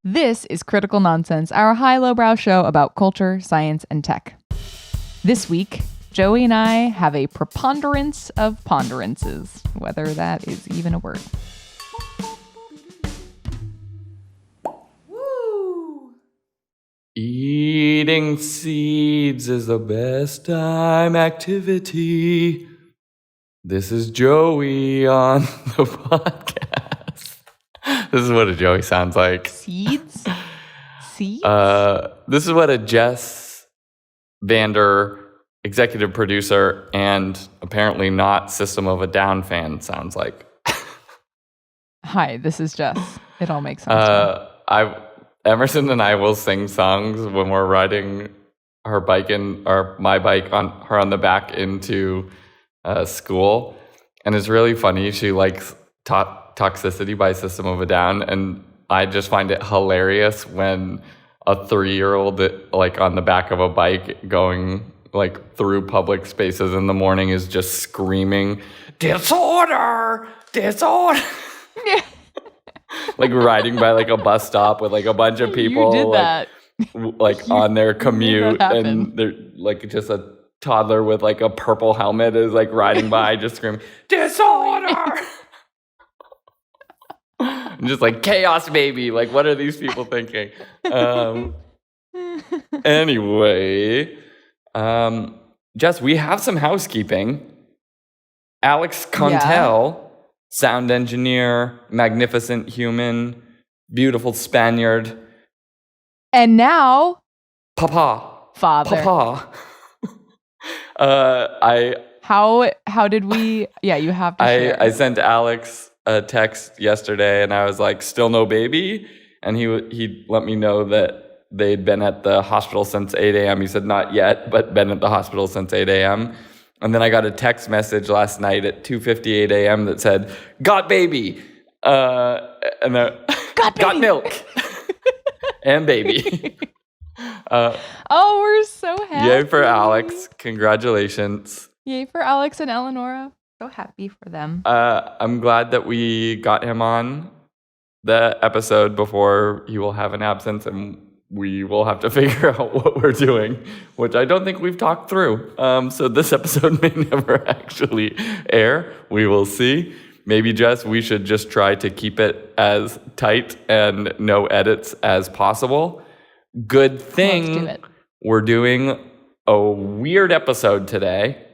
This is Critical Nonsense, our high-lowbrow show about culture, science, and tech. This week, Joey and I have a preponderance of ponderances, whether that is even a word. Woo! Eating seeds is the best time activity. This is Joey on the podcast. This is what a Joey sounds like. Seeds? Seeds? This is what a Jess Vander, executive producer, and apparently not System of a Down fan sounds like. Hi, this is Jess. It all makes sense. Emerson and I will sing songs when we're riding my bike on the back into school, and it's really funny. She likes Toxicity by System of a Down, and I just find it hilarious when a 3-year-old like on the back of a bike going like through public spaces in the morning is just screaming disorder. Like riding by like a bus stop with like a bunch of people You did that. like on their commute, and they're like just a toddler with like a purple helmet is like riding by just screaming disorder. And just like chaos baby, like what are these people thinking? Anyway, Jess, we have some housekeeping. Alex Contel, sound engineer, magnificent human, beautiful Spaniard. And now, Father. How did we? Yeah, you have to share. I sent Alex a text yesterday, and I was like, "Still no baby," and he let me know that they'd been at the hospital since 8 a.m. He said not yet, but been at the hospital since 8 a.m. And then I got a text message last night at 2:58 a.m. that said, "Got baby," and got milk and baby. We're so happy! Yay for Alex! Congratulations! Yay for Alex and Eleonora! So happy for them. I'm glad that we got him on the episode before he will have an absence, and we will have to figure out what we're doing, which I don't think we've talked through. So this episode may never actually air. We will see. Maybe, Jess, we should just try to keep it as tight and no edits as possible. Good thing we're doing a weird episode today.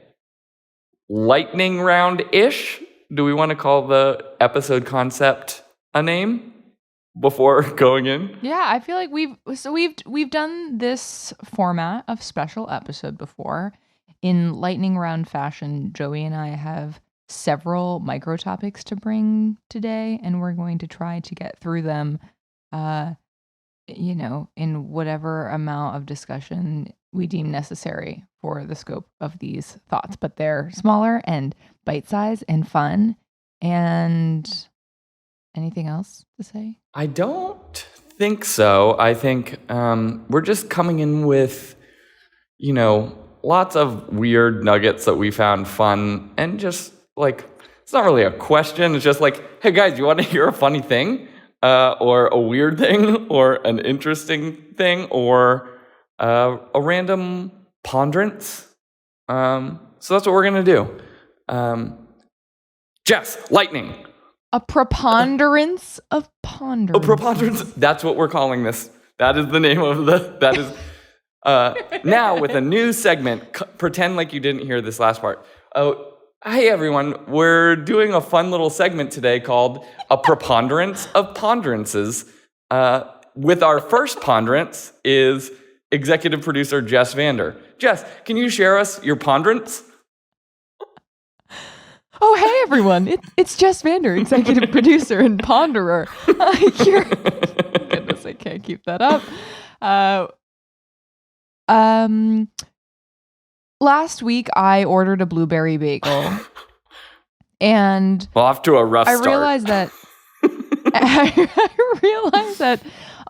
Lightning round-ish? Do we want to call the episode concept a name before going in? Yeah, I feel like we've done this format of special episode before. In lightning round fashion, Joey and I have several micro topics to bring today, and we're going to try to get through them, in whatever amount of discussion we deem necessary for the scope of these thoughts. But they're smaller and bite-sized and fun. And anything else to say? I don't think so. I think we're just coming in with, lots of weird nuggets that we found fun, and just like, it's not really a question. It's just like, hey guys, you want to hear a funny thing? Or a weird thing, or an interesting thing, or a random ponderance. So that's what we're going to do. Jess, lightning. A preponderance of ponderance. A preponderance. That's what we're calling this. That is the name of that is. Now with a new segment, pretend like you didn't hear this last part. Hey everyone, we're doing a fun little segment today called A Preponderance of Ponderances. With our first ponderance is executive producer Jess Vander. Jess, can you share us your ponderance? Oh, hey everyone, it's Jess Vander, executive producer and ponderer. Goodness, I can't keep that up. Last week I ordered a blueberry bagel, and off to a rough start. I realized that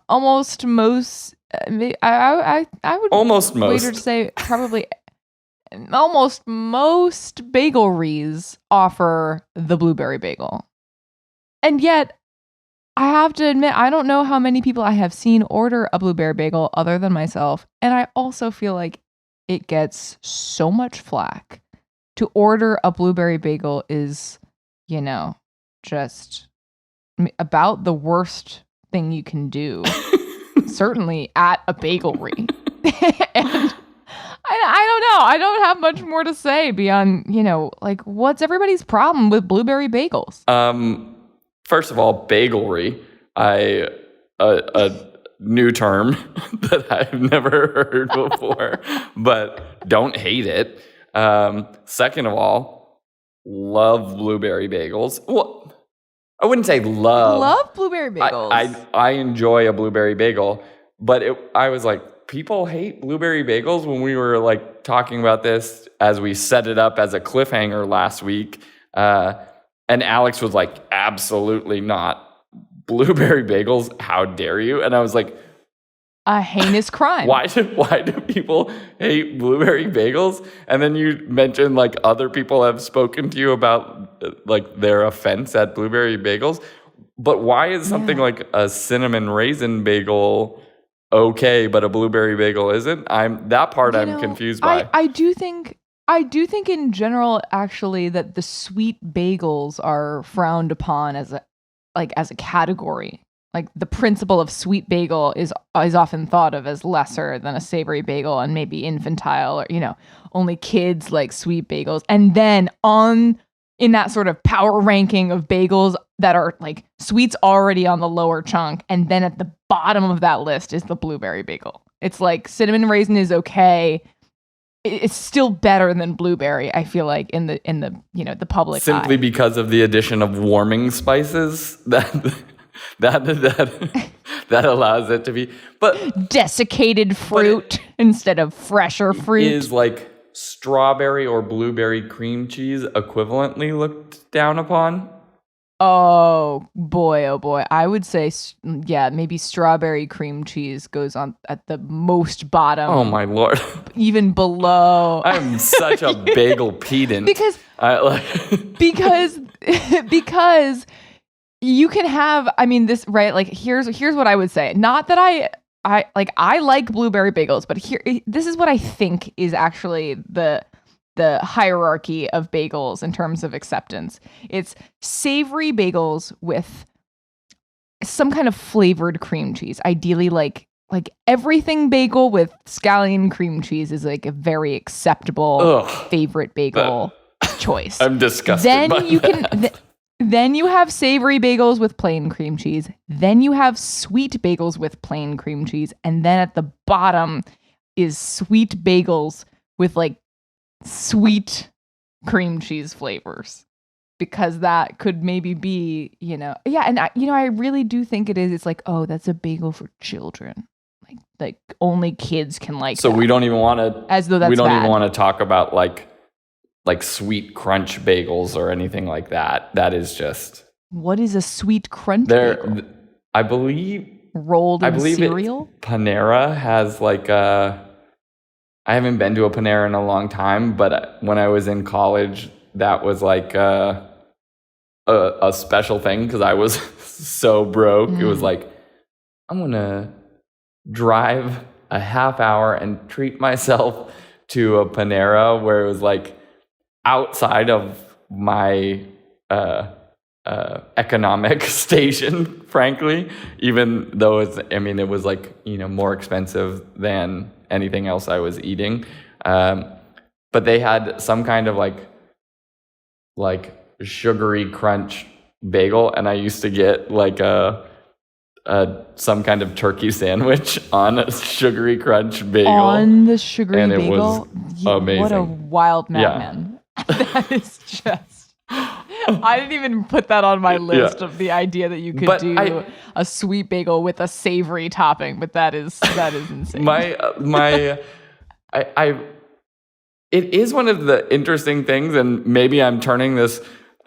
almost most. I would almost most. Wager to say probably almost most bagelries offer the blueberry bagel, and yet I have to admit, I don't know how many people I have seen order a blueberry bagel other than myself. And I also feel like it gets so much flack. To order a blueberry bagel is, just about the worst thing you can do. Certainly at a bagelry. And I don't know. I don't have much more to say beyond, what's everybody's problem with blueberry bagels? First of all, bagelry, a new term that I've never heard before, but don't hate it. Second of all, love blueberry bagels. Well, I wouldn't say love. Love blueberry bagels. I enjoy a blueberry bagel, but I was like, people hate blueberry bagels when we were like talking about this as we set it up as a cliffhanger last week. And Alex was like, absolutely not. Blueberry bagels, how dare you? And I was like, a heinous crime. Why do people hate blueberry bagels? And then you mentioned like other people have spoken to you about like their offense at blueberry bagels. But why is something like a cinnamon raisin bagel okay, but a blueberry bagel isn't? I'm confused by. I do think in general actually that the sweet bagels are frowned upon as a category. Like the principle of sweet bagel is often thought of as lesser than a savory bagel and maybe infantile, or only kids like sweet bagels. And then in that sort of power ranking of bagels that are like sweets already on the lower chunk, and then at the bottom of that list is the blueberry bagel. It's like cinnamon raisin is okay. It's still better than blueberry, I feel like, in the the public simply eye. Because of the addition of warming spices that allows it to be, but desiccated fruit instead of fresher fruit is like strawberry or blueberry cream cheese equivalently looked down upon. Oh boy, I would say maybe strawberry cream cheese goes on at the most bottom. Oh my lord, even below. I'm such a bagel pedant because you can have, this, right? Like here's what I would say. Not that I like blueberry bagels, but this is what I think is actually the hierarchy of bagels in terms of acceptance. It's savory bagels with some kind of flavored cream cheese. Ideally like everything bagel with scallion cream cheese is like a very acceptable favorite bagel choice. I'm disgusted. Then you have savory bagels with plain cream cheese. Then you have sweet bagels with plain cream cheese. And then at the bottom is sweet bagels with like sweet cream cheese flavors. Because that could maybe be, and I really do think it is. It's like, oh, that's a bagel for children. Like only kids can like. So that. We don't even want to. As though that's we don't bad. even want to talk about like sweet crunch bagels or anything like that. That is just. What is a sweet crunch bagel? I believe rolled in cereal. Panera has like a. I haven't been to a Panera in a long time, but when I was in college, that was like a special thing because I was so broke. It was like, I'm gonna drive a half hour and treat myself to a Panera where it was like outside of my economic station, frankly, even though it was like, more expensive than anything else I was eating. But they had some kind of like sugary crunch bagel, and I used to get like some kind of turkey sandwich on a sugary crunch bagel. On the sugary and bagel? It was amazing. What a wild madman. That is just... I didn't even put that on my list of the idea that you could do a sweet bagel with a savory topping, but that is insane. It is one of the interesting things, and maybe I'm turning this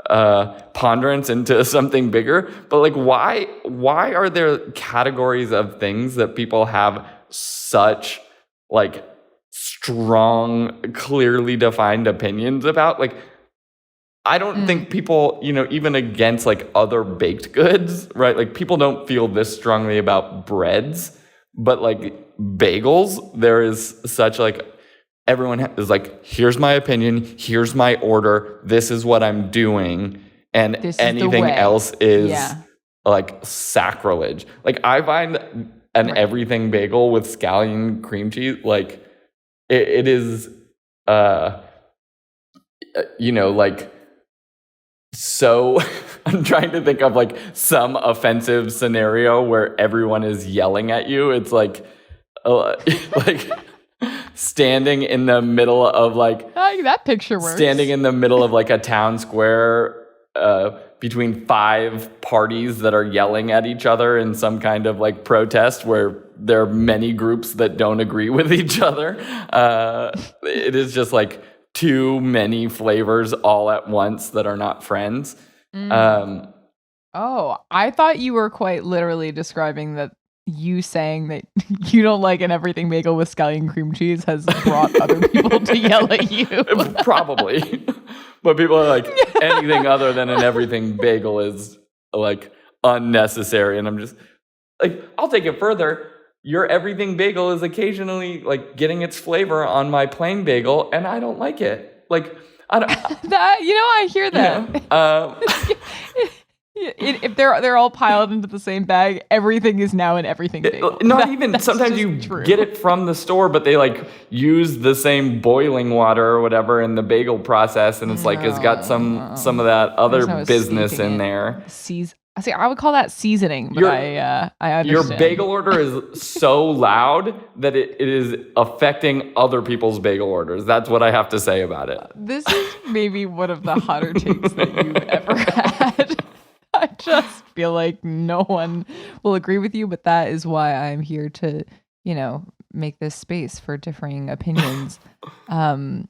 ponderance into something bigger, but like why are there categories of things that people have such like strong, clearly defined opinions about? Like I don't think people, even against like other baked goods, right? Like people don't feel this strongly about breads, but like bagels, there is such like, everyone is like, here's my opinion, here's my order, this is what I'm doing, and anything else is like sacrilege. Like I find an everything bagel with scallion cream cheese, like it is, like, so I'm trying to think of like some offensive scenario where everyone is yelling at you. It's like standing in the middle of like that picture works. Standing in the middle of like a town square between 5 parties that are yelling at each other in some kind of like protest where there are many groups that don't agree with each other. It is just like too many flavors all at once that are not friends. I thought you were quite literally describing that you saying that you don't like an everything bagel with scallion cream cheese has brought other people to yell at you. Probably. But people are like, anything other than an everything bagel is like unnecessary. And I'm just like, I'll take it further. Your everything bagel is occasionally like getting its flavor on my plain bagel, and I don't like it. Like, I don't. I hear that. If they're all piled into the same bag, everything is now an everything bagel. Sometimes you get it from the store, but they like use the same boiling water or whatever in the bagel process, and it's like it's got some of that other business in there. I would call that seasoning, but I understand. Your bagel order is so loud that it is affecting other people's bagel orders. That's what I have to say about it. This is maybe one of the hotter takes that you've ever had. I just feel like no one will agree with you, but that is why I'm here to, make this space for differing opinions. I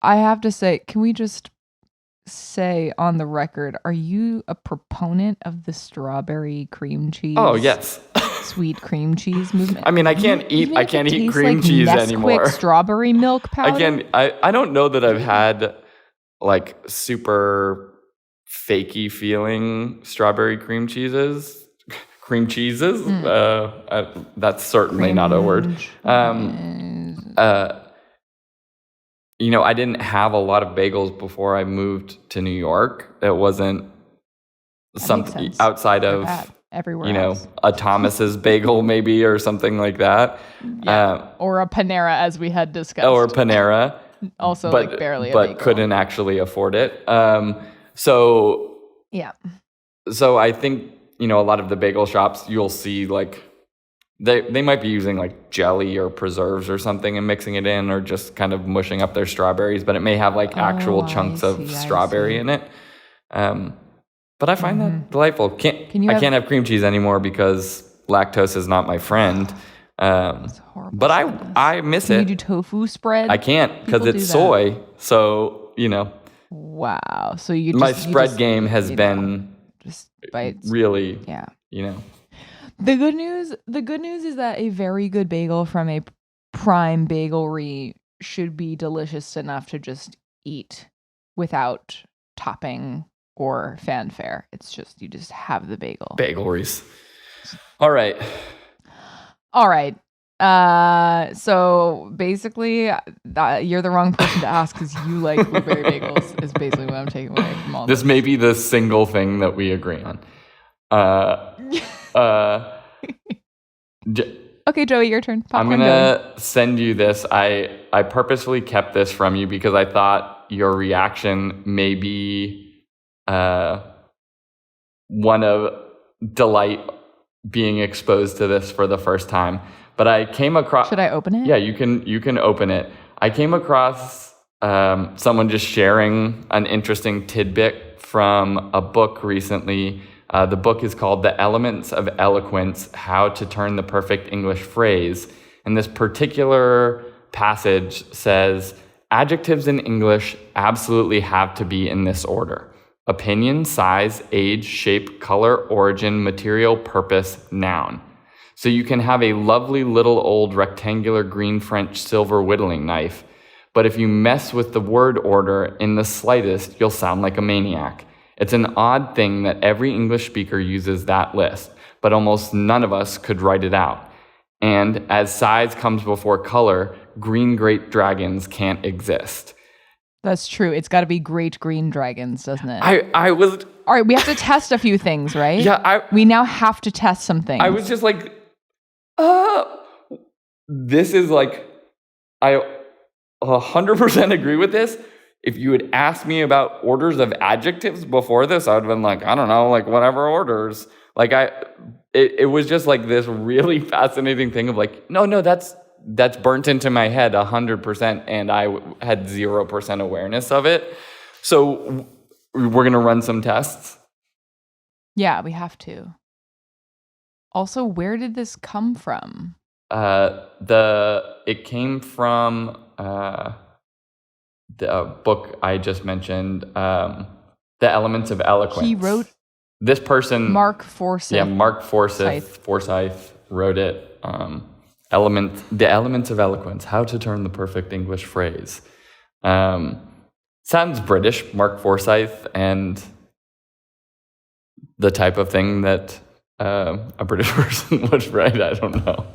have to say, can we just say on the record, are you a proponent of the strawberry cream cheese? Oh, yes. Sweet cream cheese movement? I mean, I can't eat cream cheese anymore. Strawberry milk powder? I don't know that I've had like super fakey feeling strawberry cream cheeses. That's certainly not a word. I didn't have a lot of bagels before I moved to New York. It wasn't something outside of everywhere else. A Thomas's bagel maybe or something like that. Or a Panera, as we had discussed. Or Panera. Also, barely a bagel. But couldn't actually afford it. So I think, a lot of the bagel shops, you'll see like, they might be using like jelly or preserves or something and mixing it in, or just kind of mushing up their strawberries, but it may have like actual chunks of strawberry in it. But I find that delightful. I can't have cream cheese anymore because lactose is not my friend. But I miss it. Can you do tofu spread? I can't because it's soy. So, Wow. So my spread game has been just bites. Really, The good news is that a very good bagel from a prime bagelry should be delicious enough to just eat without topping or fanfare. It's just, you just have the bagel. Bagelries. All right. So basically, you're the wrong person to ask because you like blueberry bagels is basically what I'm taking away from all this. This may be the single thing that we agree on. Okay, Joey, your turn. I'm gonna send you this. I purposefully kept this from you because I thought your reaction may be one of delight being exposed to this for the first time. But I came across. Should I open it? Yeah, you can open it. I came across someone just sharing an interesting tidbit from a book recently. The book is called The Elements of Eloquence: How to Turn the Perfect English Phrase. And this particular passage says, adjectives in English absolutely have to be in this order: opinion, size, age, shape, color, origin, material, purpose, noun. So you can have a lovely little old rectangular green French silver whittling knife, But if you mess with the word order in the slightest, you'll sound like a maniac. It's an odd thing that every English speaker uses that list, but almost none of us could write it out. And as size comes before color, green great dragons can't exist. That's true. It's got to be great green dragons, doesn't it? I was... All right, we have to test a few things, right? Yeah, we now have to test some things. I was just like, this is like, I 100% agree with this. If you had asked me about orders of adjectives before this, I would have been like, I don't know, like whatever orders. Like it was just like this really fascinating thing of like, no, that's burnt into my head 100%, and I had 0% awareness of it. So we're gonna run some tests. Yeah, we have to. Also, where did this come from? It came from the book I just mentioned, The Elements of Eloquence. He wrote this person, Mark Forsyth. Yeah, Mark Forsyth wrote it. The Elements of Eloquence: How to Turn the Perfect English Phrase. Sounds British, Mark Forsyth, and the type of thing that a British person would write. I don't know.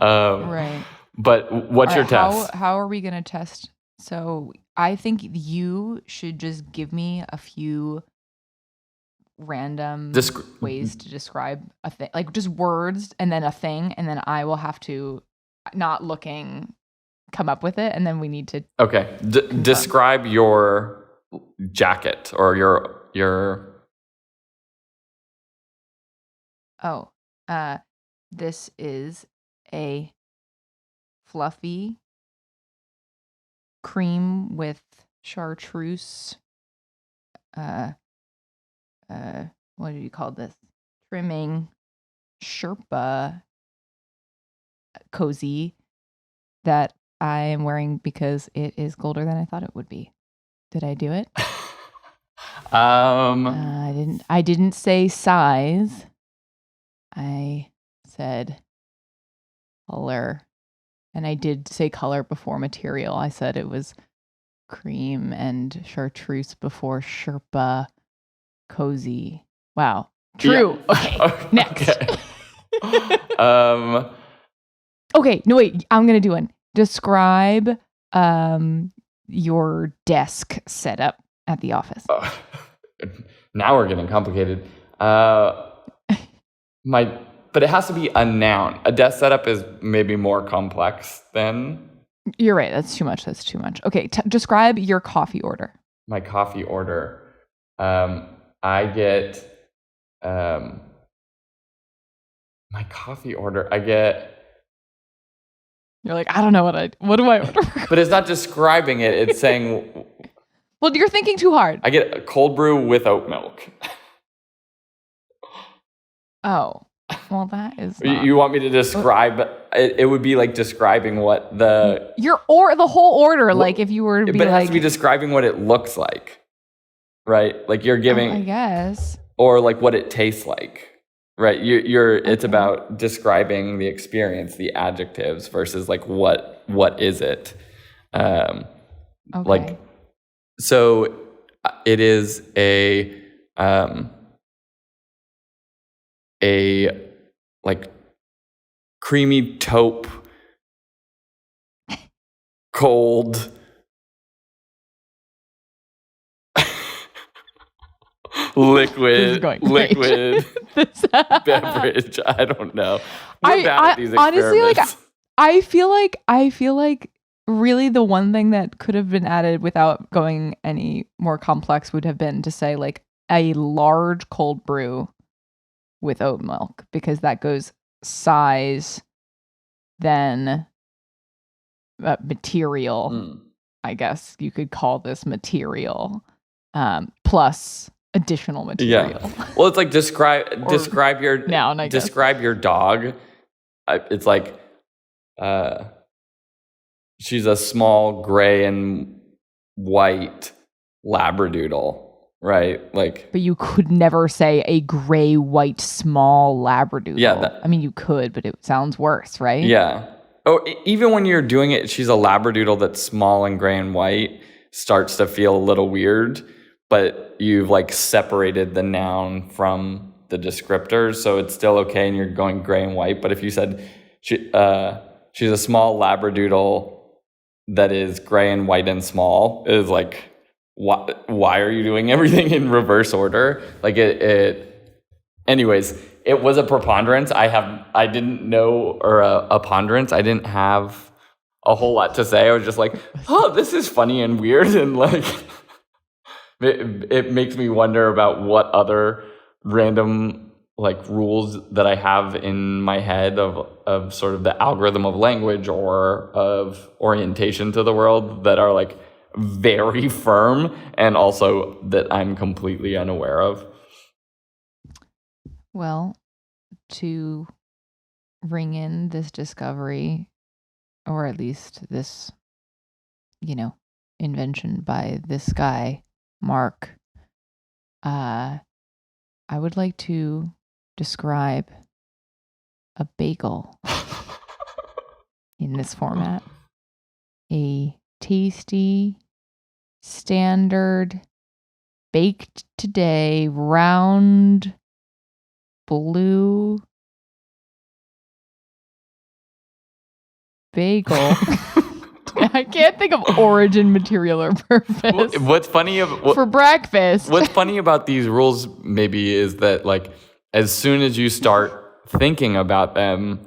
Right. But what's your test? How are we going to test? So I think you should just give me a few random ways to describe a thing, like just words and then a thing, and then I will have to, not looking, come up with it, and then we need to. Okay. Describe your jacket or your. Oh, this is a fluffy cream with chartreuse. What do you call this? Trimming Sherpa cozy that I am wearing because it is colder than I thought it would be. Did I do it? I didn't say size. I said color. And I did say color before material. I said it was cream and chartreuse before Sherpa cozy. Wow. True. Yeah. Okay. Next. Okay. Okay. No, wait. I'm going to do one. Describe your desk setup at the office. Now we're getting complicated. But it has to be a noun. A desk setup is maybe more complex than... You're right. That's too much. Okay. Describe your coffee order. My coffee order. I get... my coffee order. I get... You're like, I don't know what do I order? But it's not describing it. It's saying... Well, you're thinking too hard. I get a cold brew with oat milk. Oh. Well, that is not... You want me to describe... It would be like describing what the... the whole order, like if you were to be but it like... has to be describing what it looks like, right? Like you're giving... I guess. Or like what it tastes like, right? It's about describing the experience, the adjectives versus like what is it? Like, so it is a like creamy taupe, cold, liquid beverage. I don't know. We're bad at these experiments. Honestly, I feel like really the one thing that could have been added without going any more complex would have been to say like a large cold brew with oat milk, because that goes size, then material. I guess you could call this material, plus additional material. Yeah. Well, it's like describe your noun. Describe your dog. It's like she's a small gray and white Labradoodle. Right, like. But you could never say a gray, white, small Labradoodle. Yeah, I mean, you could, but it sounds worse, right? Yeah, Even when you're doing it, she's a Labradoodle that's small and gray and white, starts to feel a little weird, but you've like separated the noun from the descriptors, so it's still okay and you're going gray and white. But if you said she's a small Labradoodle that is gray and white and small, it is like, why are you doing everything in reverse order? Like anyways, it was a preponderance. I didn't know, or a ponderance. I didn't have a whole lot to say. I was just like, oh, this is funny and weird, and like it makes me wonder about what other random like rules that I have in my head of sort of the algorithm of language or of orientation to the world that are like very firm, and also that I'm completely unaware of. Well, to ring in this discovery, or at least this, invention by this guy, Mark, I would like to describe a bagel in this format. A tasty, standard, baked today, round, blue bagel. I can't think of origin, material, or purpose. What's funny for breakfast? What's funny about these rules maybe is that like as soon as you start thinking about them,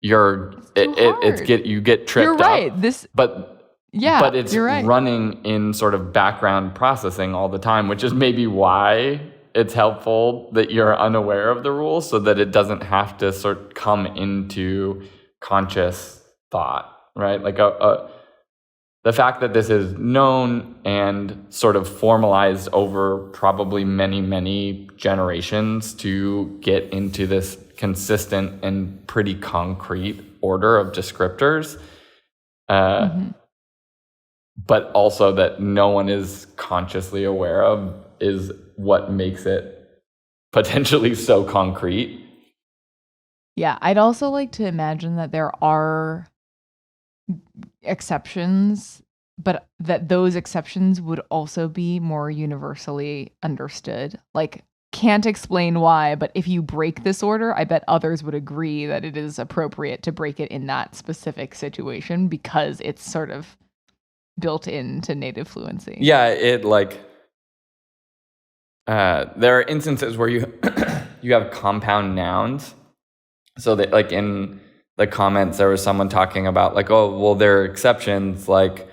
you get tripped You're right. up. But it's running in sort of background processing all the time, which is maybe why it's helpful that you're unaware of the rules, so that it doesn't have to sort of come into conscious thought, right? Like the fact that this is known and sort of formalized over probably many, many generations to get into this consistent and pretty concrete order of descriptors, but also that no one is consciously aware of, is what makes it potentially so concrete. Yeah, I'd also like to imagine that there are exceptions, but that those exceptions would also be more universally understood. Like, can't explain why, but if you break this order, I bet others would agree that it is appropriate to break it in that specific situation because it's sort of built into native fluency. Yeah, it like there are instances where you you have compound nouns. So that like in the comments there was someone talking about like, oh well, there are exceptions like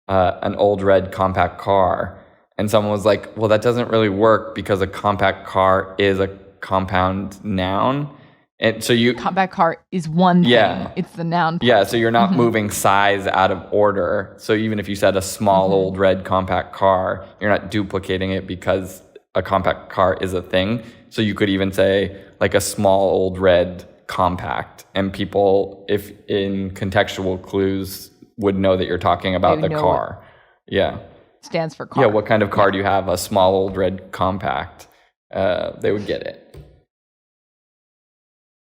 an old red compact car, and someone was like, well, that doesn't really work because a compact car is a compound noun. And so compact car is one thing. It's the noun part. Yeah, so you're not moving size out of order. So even if you said a small old red compact car, you're not duplicating it because a compact car is a thing. So you could even say like a small old red compact, and people, if in contextual clues, would know that you're talking about the car. Yeah. Stands for car. Yeah, what kind of car do you have? A small old red compact. They would get it.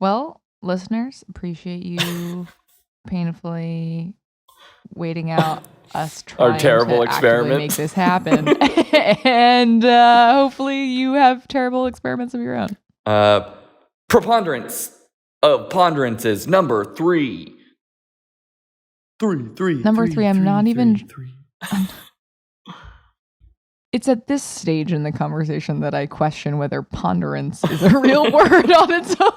Well, listeners, appreciate you painfully waiting out us trying our terrible to experiments. Make this happen. And hopefully you have terrible experiments of your own. Preponderance of ponderances, number 3. Number 3, I'm not even... It's at this stage in the conversation that I question whether ponderance is a real word on its own.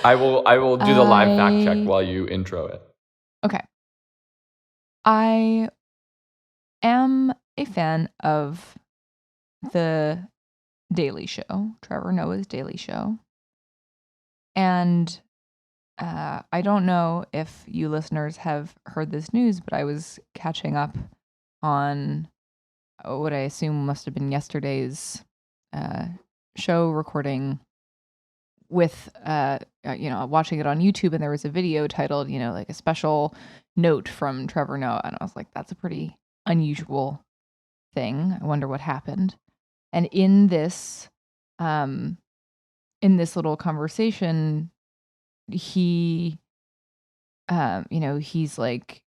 I will do the live fact check while you intro it. Okay. I am a fan of the Daily Show, Trevor Noah's Daily Show. And I don't know if you listeners have heard this news, but I was catching up on what I assume must have been yesterday's show recording with, watching it on YouTube, and there was a video titled, like a special note from Trevor Noah. And I was like, that's a pretty unusual thing. I wonder what happened. And in this little conversation, he he's like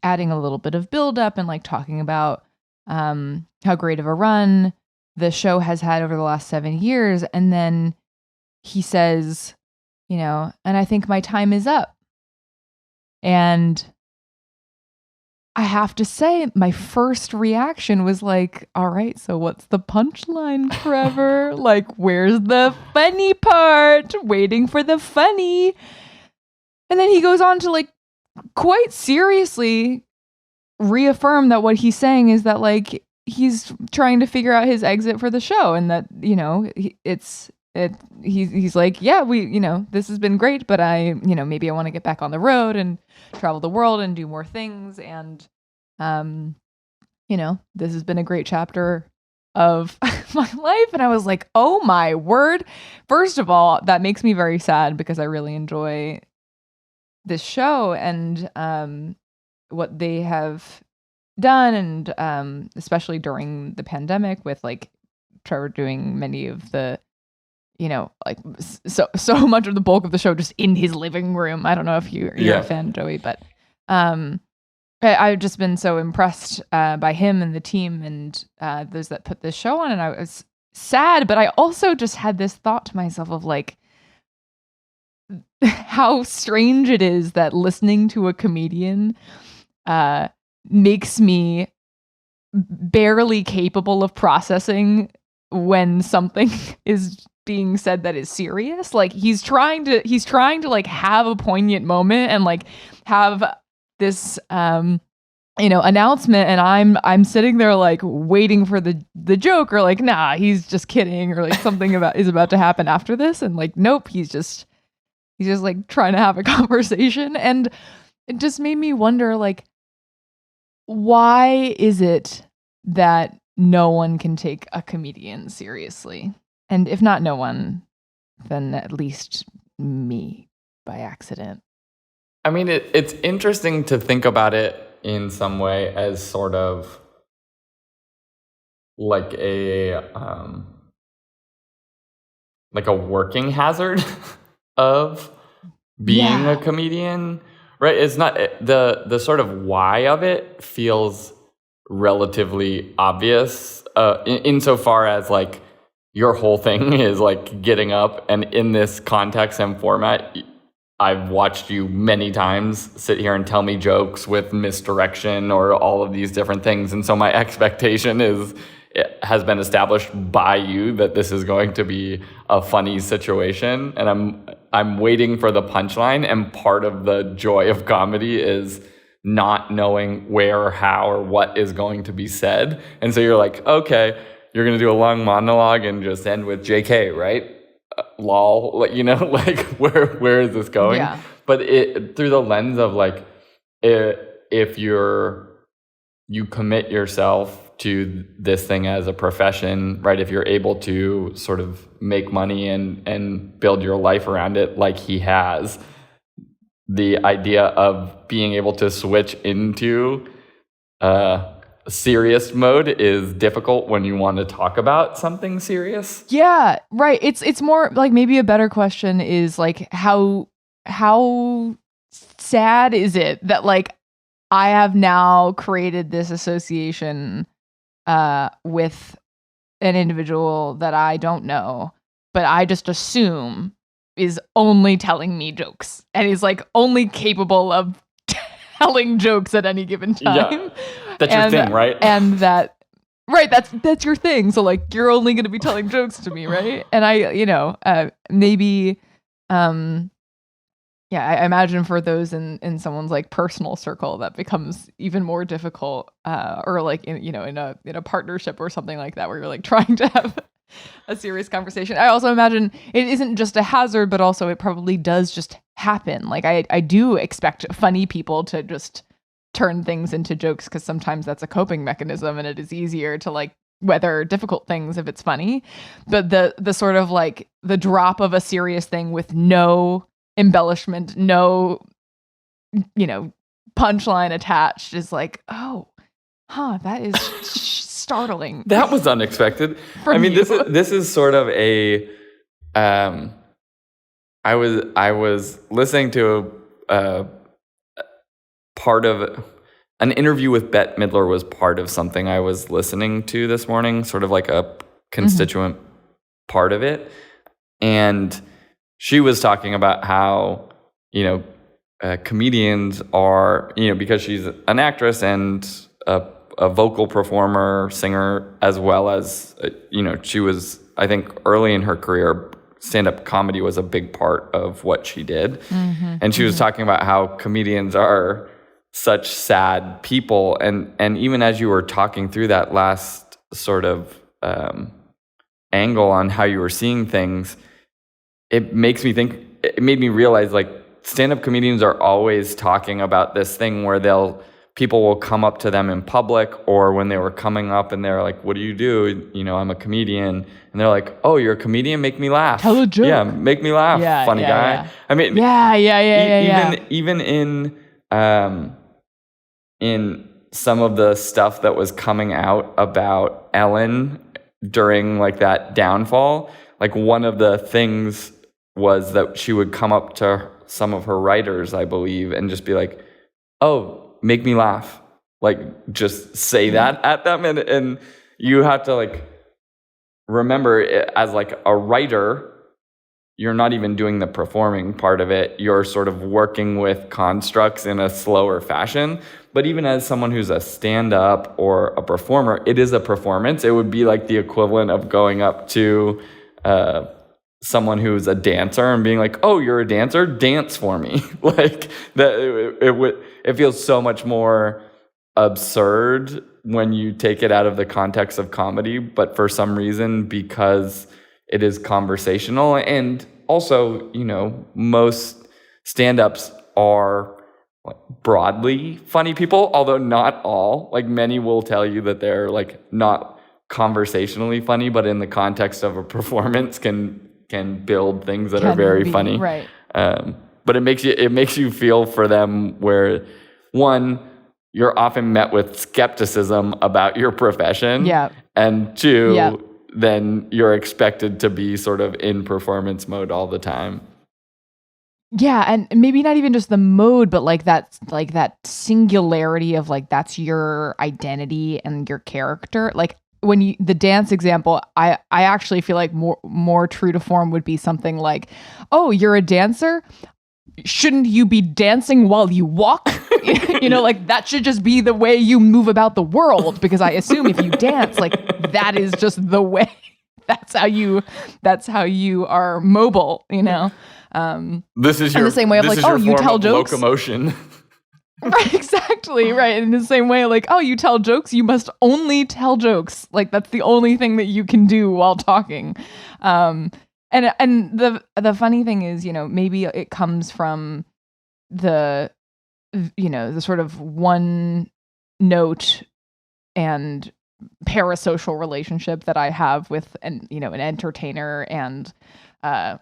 adding a little bit of build up and like talking about how great of a run the show has had over the last 7 years. And then he says, and I think my time is up. And I have to say, my first reaction was like, all right, so what's the punchline, Trevor? Like, where's the funny part? Waiting for the funny. And then he goes on to like quite seriously reaffirm that what he's saying is that like he's trying to figure out his exit for the show, and that he's like, yeah, this has been great, but I maybe I want to get back on the road and travel the world and do more things, and this has been a great chapter of my life. And I was like, oh my word. First of all, that makes me very sad because I really enjoy this show and what they have done, and especially during the pandemic with like Trevor doing many of the like so much of the bulk of the show just in his living room. I don't know if you're a fan, Joey, but I've just been so impressed by him and the team and those that put this show on, and I was sad, but I also just had this thought to myself of like how strange it is that listening to a comedian makes me barely capable of processing when something is being said that is serious. Like he's trying to like have a poignant moment and like have this announcement, and I'm sitting there like waiting for the joke, or like, nah, he's just kidding, or like something is about to happen after this, and like, nope, he's just like trying to have a conversation. And it just made me wonder, like, why is it that no one can take a comedian seriously? And if not no one, then at least me by accident. I mean, it's interesting to think about it in some way as sort of like a working hazard of being a comedian, right? It's not the sort of why of it feels relatively obvious insofar as like your whole thing is like getting up, and in this context and format, I've watched you many times sit here and tell me jokes with misdirection or all of these different things. And so my expectation has been established by you that this is going to be a funny situation. And I'm waiting for the punchline. And part of the joy of comedy is not knowing where or how or what is going to be said. And so you're like, okay, you're going to do a long monologue and just end with JK, right? Lol, like, like where is this going? Yeah. But through the lens of like, if you commit yourself to this thing as a profession, right? If you're able to sort of make money and build your life around it, like he has, the idea of being able to switch into serious mode is difficult when you want to talk about something serious. Yeah, right. It's more like, maybe a better question is like, how sad is it that like I have now created this association with an individual that I don't know, but I just assume is only telling me jokes and is like only capable of telling jokes at any given time. Yeah. That's your thing, right? And that's your thing. So like, you're only going to be telling jokes to me, right? And I, maybe, I imagine for those in someone's like personal circle, that becomes even more difficult, or like in a partnership or something like that, where you're like trying to have a serious conversation. I also imagine it isn't just a hazard, but also it probably does just happen. Like I do expect funny people to just turn things into jokes, because sometimes that's a coping mechanism, and it is easier to like weather difficult things if it's funny. But the sort of like the drop of a serious thing with no embellishment, no punchline attached is like, oh, that is startling. That was unexpected. I mean, this is sort of a I was listening to part of an interview with Bette Midler was part of something I was listening to this morning, sort of like a constituent part of it. And she was talking about how, comedians are, because she's an actress and a vocal performer, singer, as well as, she was, I think, early in her career, stand-up comedy was a big part of what she did. And she was talking about how comedians are such sad people. And even as you were talking through that last sort of angle on how you were seeing things, it made me realize, like, stand-up comedians are always talking about this thing where people will come up to them in public, or when they were coming up and they're like, what do you do? I'm a comedian. And they're like, oh, you're a comedian? Make me laugh. Tell a joke. Yeah, make me laugh, funny guy. Yeah. I mean, even in some of the stuff that was coming out about Ellen during like that downfall, like one of the things was that she would come up to some of her writers, I believe, and just be like, oh, make me laugh. Like, just say that at them. And you have to, like, remember, as like a writer, you're not even doing the performing part of it. You're sort of working with constructs in a slower fashion. But even as someone who's a stand-up or a performer, it is a performance. It would be like the equivalent of going up to someone who's a dancer and being like, oh, you're a dancer? Dance for me. Like, that. It feels so much more absurd when you take it out of the context of comedy, but for some reason, because it is conversational, and also, most stand-ups are broadly funny people, although not all. Like, many will tell you that they're like not conversationally funny, but in the context of a performance can build things that are very funny. Right. But it makes you feel for them, where one, you're often met with skepticism about your profession. Yeah. And two, then you're expected to be sort of in performance mode all the time. Yeah, and maybe not even just the mode, but like that singularity of like that's your identity and your character. Like when the dance example, I actually feel like more true to form would be something like, "Oh, you're a dancer? Shouldn't you be dancing while you walk?" Like that should just be the way you move about the world, because I assume if you dance, like that is just the way. That's how you are mobile, This is your, in the same way of like, oh, you tell jokes. Locomotion. Right, exactly, right. In the same way, like, oh, you tell jokes, you must only tell jokes. Like that's the only thing that you can do while talking. And the funny thing is, maybe it comes from the sort of one note and parasocial relationship that I have with an entertainer and a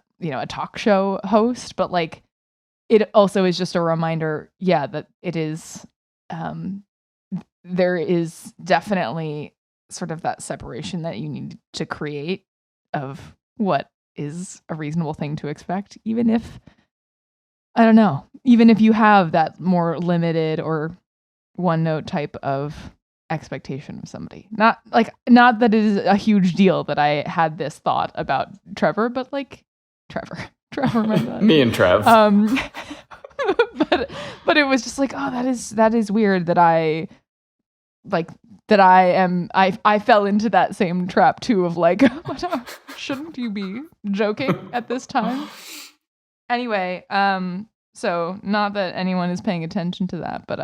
talk show host, but like it also is just a reminder, that it is there is definitely sort of that separation that you need to create of what is a reasonable thing to expect, even if you have that more limited or one note type of expectation of somebody. Not that it is a huge deal that I had this thought about Trevor, but like Trevor, my God. Me and Trev. But it was just like, oh, that is weird that I fell into that same trap too of like, shouldn't you be joking at this time? Anyway, so not that anyone is paying attention to that, but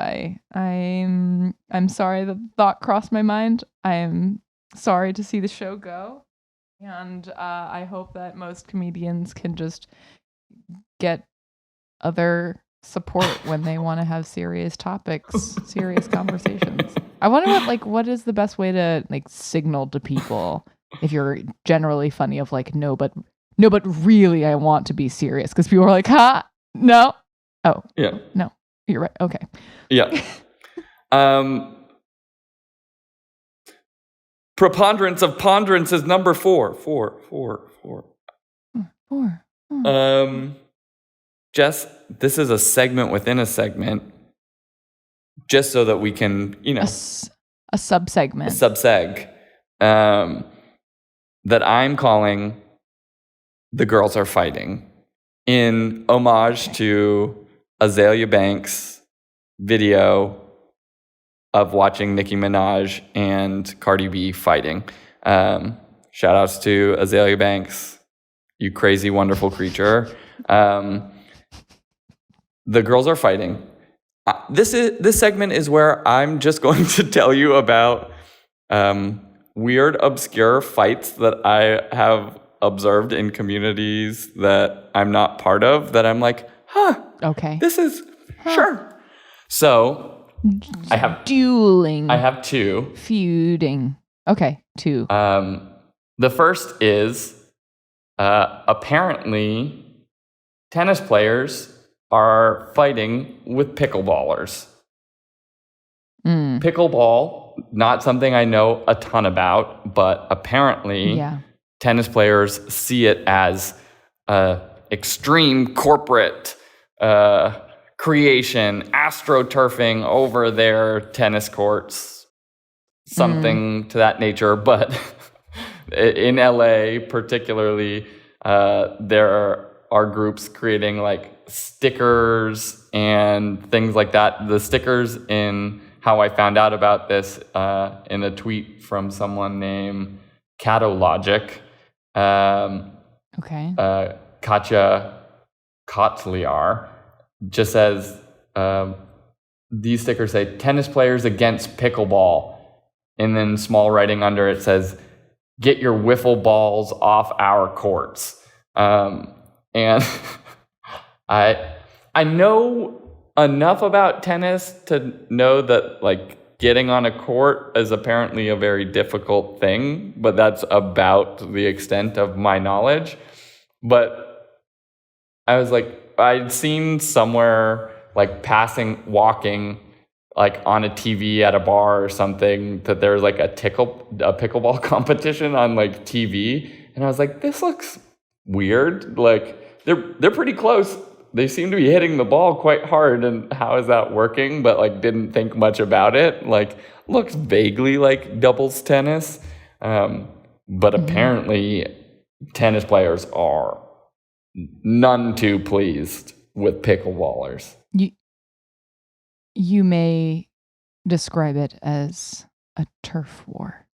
I'm sorry the thought crossed my mind. I am sorry to see the show go, and I hope that most comedians can just get other support when they want to have serious topics, serious conversations. I wonder what is the best way to like signal to people if you're generally funny of like, no, but really I want to be serious, because people are like, no. Oh. Yeah. No. You're right. Okay. Yeah. Preponderance of ponderance is number 4. 4. 4. 4. 4. Jess, this is a segment within a segment, just so that we can, a sub-segment. Sub-seg, that I'm calling The Girls Are Fighting, in homage to Azalea Banks' video of watching Nicki Minaj and Cardi B fighting. Shout outs to Azalea Banks, you crazy, wonderful creature. The Girls Are Fighting. This segment is where I'm just going to tell you about weird, obscure fights that I have observed in communities that I'm not part of, that I'm like, okay, this is sure. So I have dueling. I have two. Feuding. Okay, two. The first is apparently tennis players are fighting with pickleballers. Pickleball, not something I know a ton about, but apparently tennis players see it as extreme corporate creation, astroturfing over their tennis courts, something to that nature. But in LA particularly, there are groups creating like stickers and things like that. The stickers, in how I found out about this, in a tweet from someone named Catologic, Katja Kotliar, just says, these stickers say, tennis players against pickleball. And then small writing under it says, get your wiffle balls off our courts. And I know enough about tennis to know that like getting on a court is apparently a very difficult thing, but that's about the extent of my knowledge. But I was like, I'd seen somewhere like walking like on a TV at a bar or something, that there's like a pickleball competition on like TV. And I was like, this looks weird. Like they're pretty close. They seem to be hitting the ball quite hard, and how is that working? But like didn't think much about it. Like looks vaguely like doubles tennis. But apparently tennis players are none too pleased with pickleballers. You may describe it as a turf war.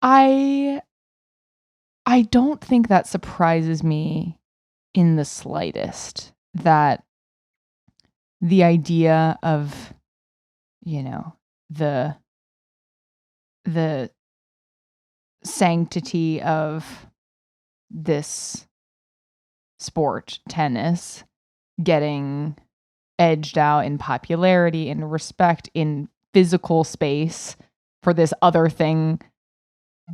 I don't think that surprises me in the slightest, that the idea of, the sanctity of this sport, tennis, getting edged out in popularity and respect in physical space for this other thing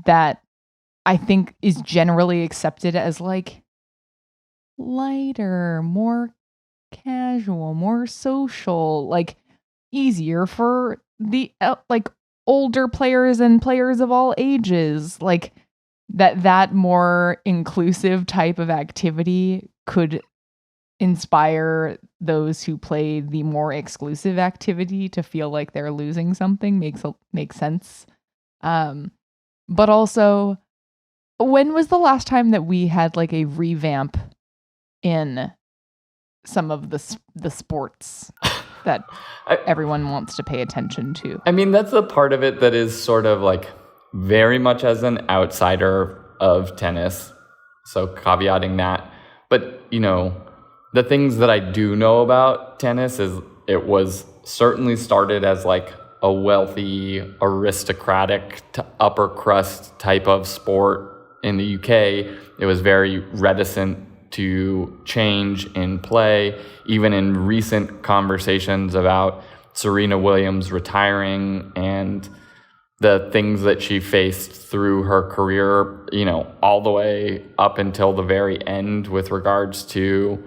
that I think is generally accepted as like lighter, more casual, more social, like easier for the like older players and players of all ages, like that more inclusive type of activity could inspire those who play the more exclusive activity to feel like they're losing something. Makes sense. But also, when was the last time that we had like a revamp in some of the sports that everyone wants to pay attention to? I mean, that's the part of it that is sort of like very much as an outsider of tennis. So caveating that. But, the things that I do know about tennis is it was certainly started as like a wealthy, aristocratic to upper crust type of sport. In the UK, it was very reticent to change in play. Even in recent conversations about Serena Williams retiring and the things that she faced through her career, all the way up until the very end with regards to,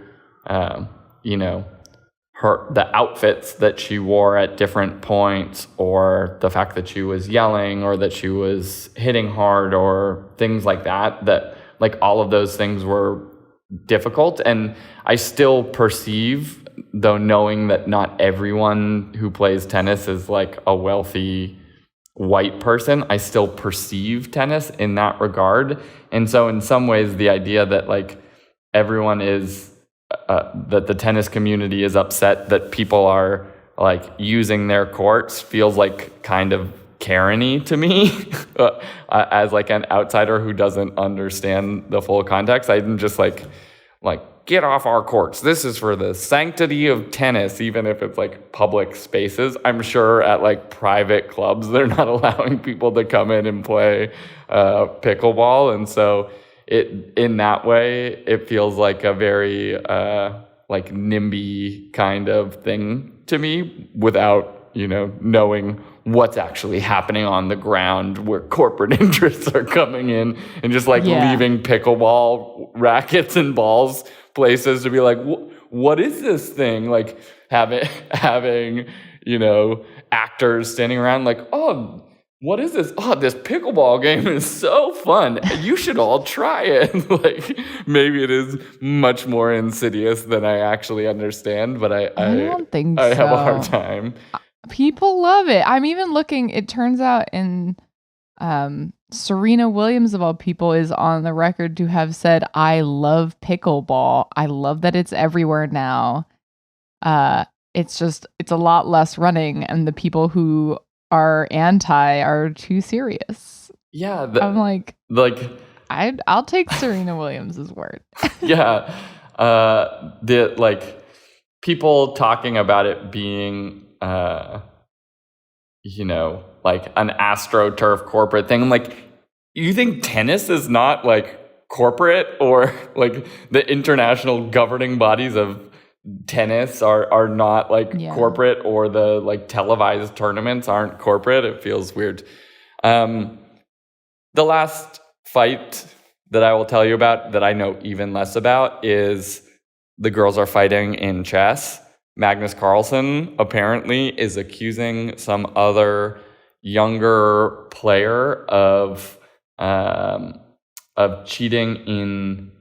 the outfits that she wore at different points, or the fact that she was yelling, or that she was hitting hard, or things like that, like all of those things were difficult. And I still perceive, though knowing that not everyone who plays tennis is like a wealthy white person, I still perceive tennis in that regard. And so in some ways, the idea that like everyone is that the tennis community is upset that people are like using their courts feels like kind of Karen-y to me. As like an outsider who doesn't understand the full context. I'm just like get off our courts. This is for the sanctity of tennis, even if it's like public spaces. I'm sure at like private clubs they're not allowing people to come in and play pickleball, and so in that way, it feels like a very like NIMBY kind of thing to me, without knowing what's actually happening on the ground, where corporate interests are coming in and just like leaving pickleball rackets and balls places to be like, what is this thing? Like having actors standing around like, oh, what is this? Oh, this pickleball game is so fun. You should all try it. Like, maybe it is much more insidious than I actually understand, but I don't think I so. have a hard time. People love it. I'm even looking, it turns out in Serena Williams, of all people, is on the record to have said, I love pickleball. I love that it's everywhere now. It's a lot less running, and the people who are anti are too serious. Yeah. I'm like I'll take Serena Williams's word. Yeah. The like people talking about it being like an AstroTurf corporate thing. I'm like, you think tennis is not like corporate, or like the international governing bodies of tennis are not like corporate, or the like televised tournaments aren't corporate? It feels weird. The last fight that I will tell you about that I know even less about is the girls are fighting in chess. Magnus Carlsen apparently is accusing some other younger player of cheating in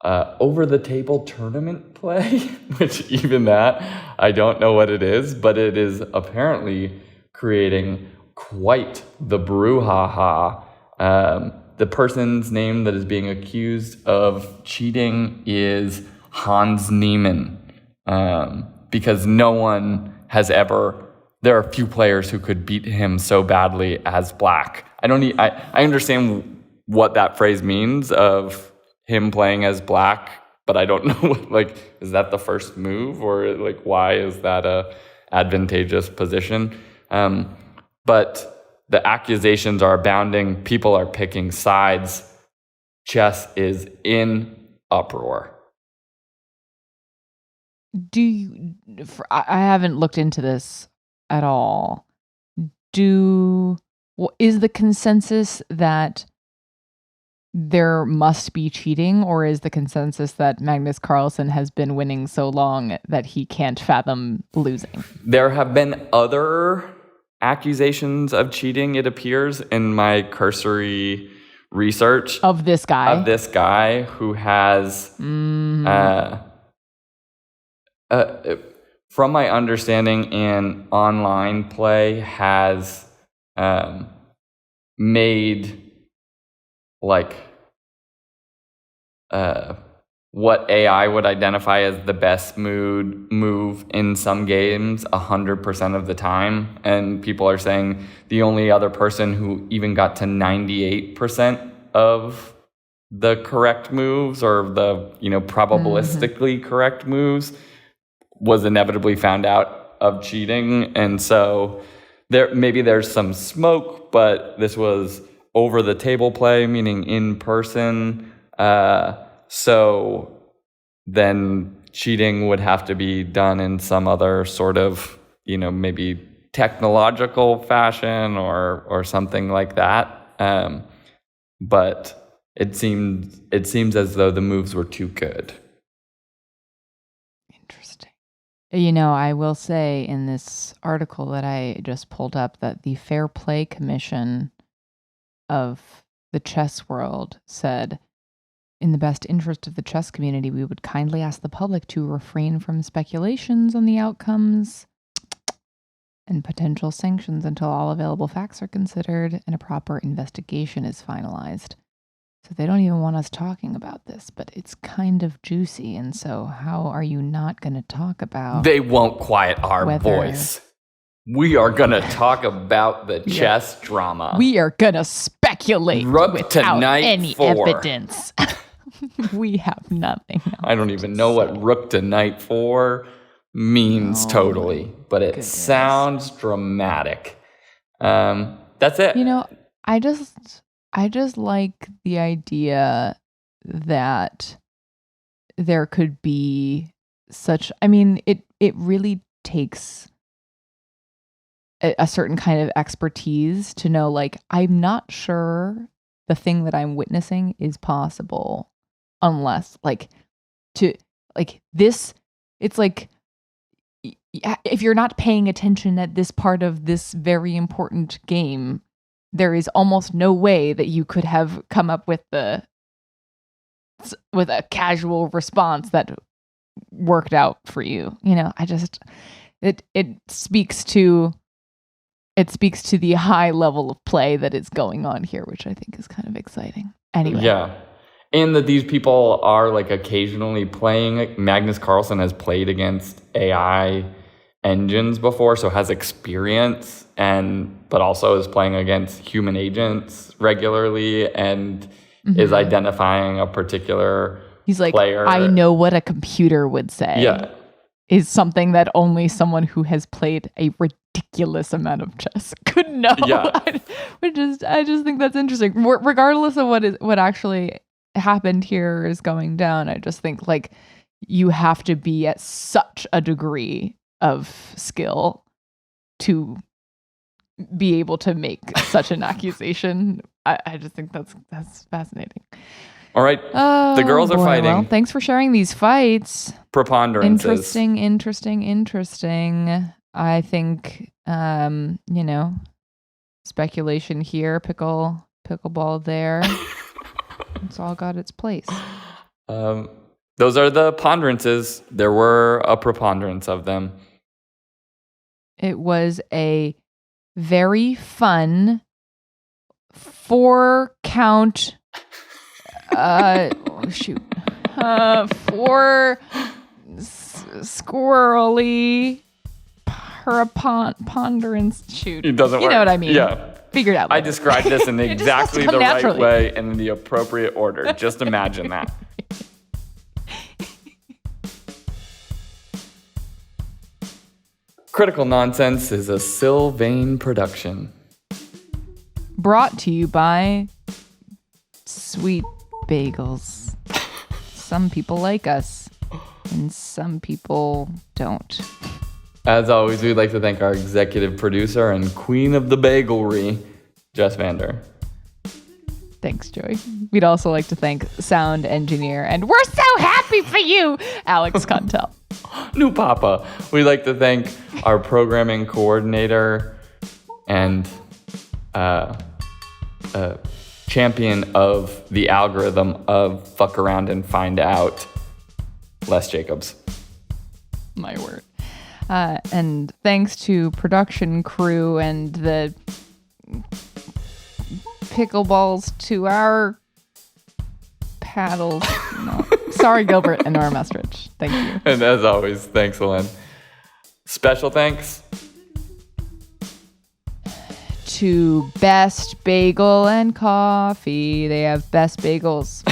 over-the-table tournament play, which even that, I don't know what it is, but it is apparently creating quite the brouhaha. The person's name that is being accused of cheating is Hans Niemann, because no one has ever... There are few players who could beat him so badly as black. I understand what that phrase means of him playing as black, but I don't know, like, is that the first move, or like, why is that a advantageous position? But the accusations are abounding. People are picking sides. Chess is in uproar. I haven't looked into this at all. Is the consensus that there must be cheating, or is the consensus that Magnus Carlsen has been winning so long that he can't fathom losing? There have been other accusations of cheating, it appears, in my cursory research. Of this guy who has, from my understanding, in online play, has made like what AI would identify as the best move in some games 100% of the time. And people are saying the only other person who even got to 98% of the correct moves, or the probabilistically correct moves, was inevitably found out of cheating. And so there's some smoke, but this was over the table play, meaning in person. So then cheating would have to be done in some other sort of, maybe technological fashion or something like that. But it seems as though the moves were too good. Interesting. I will say in this article that I just pulled up that the Fair Play Commission of the chess world said, in the best interest of the chess community, we would kindly ask the public to refrain from speculations on the outcomes and potential sanctions until all available facts are considered and a proper investigation is finalized. So they don't even want us talking about this, but it's kind of juicy. And so how are you not going to talk about... They won't quiet our voice. We are going to talk about the chess drama. We are going to speculate without any evidence. We have nothing. I don't even know what rook to knight 4 means totally, but it sounds dramatic. That's it. I just like the idea that there could be such... I mean, it really takes a certain kind of expertise to know, like, I'm not sure the thing that I'm witnessing is possible unless, it's like, if you're not paying attention at this part of this very important game, there is almost no way that you could have come up with a casual response that worked out for you. It speaks to the high level of play that is going on here, which I think is kind of exciting. Anyway. Yeah. And that these people are like occasionally playing. Like Magnus Carlsen has played against AI engines before, so has experience, but also is playing against human agents regularly and is identifying a particular He's like, player. I know what a computer would say. Yeah. Is something that only someone who has played a ridiculous amount of chess could know. Yeah. I just think that's interesting. Regardless of what actually happened here is going down, I just think, like, you have to be at such a degree of skill to be able to make such an accusation. I just think that's fascinating. All right. The girls are fighting. Well, thanks for sharing these fights. Preponderances. Interesting. I think, speculation here, pickleball there. It's all got its place. Those are the ponderances. There were a preponderance of them. It was a very fun 4-count... 4 squirrely preponderance. Shoot. It doesn't work. You know what I mean. Yeah. Figure it out later. I described this in exactly the naturally. right way and in the appropriate order. Just imagine that. Critical Nonsense is a Sylvain production. Brought to you by Sweet Bagels. Some people like us, and some people don't. As always, we'd like to thank our executive producer and queen of the Bagelry, Jess Vander. Thanks, Joey. We'd also like to thank sound engineer, and we're so happy for you, Alex Contel. New Papa. We'd like to thank our programming coordinator and champion of the algorithm of fuck around and find out, Les Jacobs. My word. And thanks to production crew and the pickleballs to our paddles. No. Sorry, Gilbert and Nora Mestridge. Thank you. And as always, thanks, Ellen. Special thanks to Best Bagel and Coffee. They have best bagels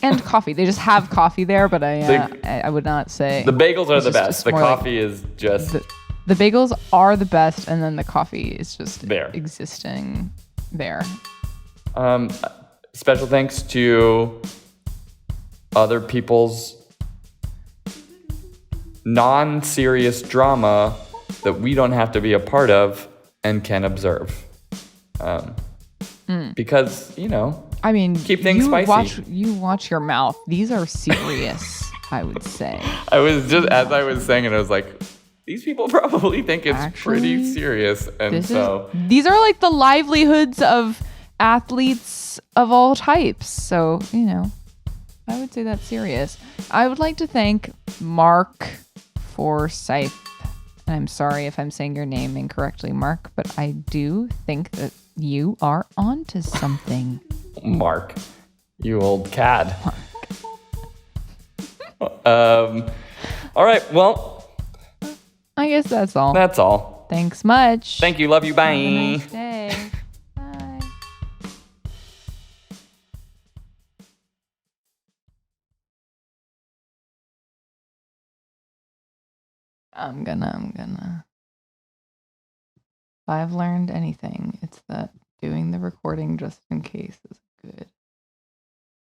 and coffee. They just have coffee there, but I would not say the bagels are the best. The coffee is just the bagels are the best, and then the coffee is just there, existing there. Special thanks to other people's non-serious drama that we don't have to be a part of and can observe. Because, I mean, keep things spicy. You watch your mouth. These are serious. I would say. I was just, as I was saying it, I was like, these people probably think it's pretty Actually, serious. And these are like the livelihoods of athletes of all types. So, I would say that's serious. I would like to thank Mark Forsyth. I'm sorry if I'm saying your name incorrectly, Mark, but I do think that you are onto something. Mark, you old cad. All right, well, I guess that's all. That's all. Thanks much. Thank you. Love you. Bye. Have a nice day. Bye. I'm gonna. If I've learned anything, it's that doing the recording just in case is good.